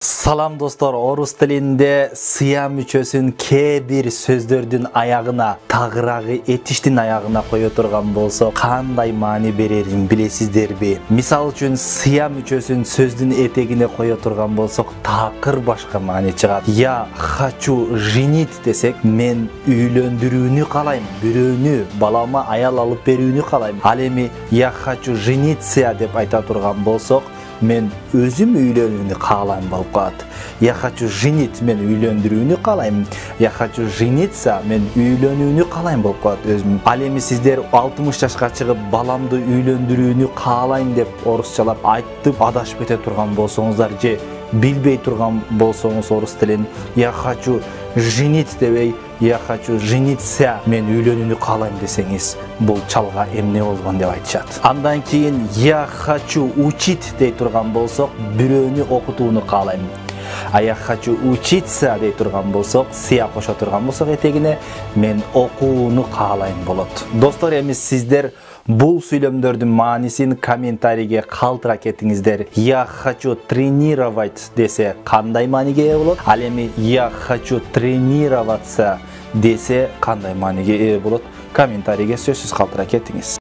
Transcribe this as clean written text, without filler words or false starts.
Salam dostlar, orus tilinde sыя мүчөсүн бир сөздөрдүн аягына, тагырагы этиштин аягына кое турган болсо, кандай маани берерин билесиздерби? Мисал үчүн сыя мүчөсүн сөздүн этегине кое турган болсок, такыр башка маани чыгат. Я хочу женить десек, мен үйлөндүрүүнү каалайм, бирөөнү, балама аял алып берүүнү каалайм. Ал эми я хочу жениться деп айта турган болсок, мен өзүм үйлөнүүнү каалайм болуп калат. Я хочу женить, мен үйлөндүрүүнү каалайм. Я хочу жениться, мен үйлөнүүнү каалайм болуп калат өзүм. Ал эми сиздер 60 жашка чыгып баламды үйлөндүрүүнү каалайм деп орусчалап айтып адашып кете турган болсоңуздар же билбей турган болсоңуз орус тилин я хочу женить дебей, я хочу жениться, мен үйлөнүүнү каалайм десеңиз, бул чалга эмне болгон деп айтышат. Андан кийин я хочу учить дей турган болсок, бирөөнү окутууну каалайм. А я хочу учиться дей турган болсок, сыя кошо турган болсок этегине, мен окууну каалайм болот. Достор, эми сиздер бул сүйлөмдөрдүн маанисин комментарийге калтыра кетиңиздер. Я хочу тренировать десе кандай мааниге ээ болот? Ал эми я хочу тренироваться десе кандай мааниге ээ болот? Комментарийге сөзсүз калтыра кетиңиз.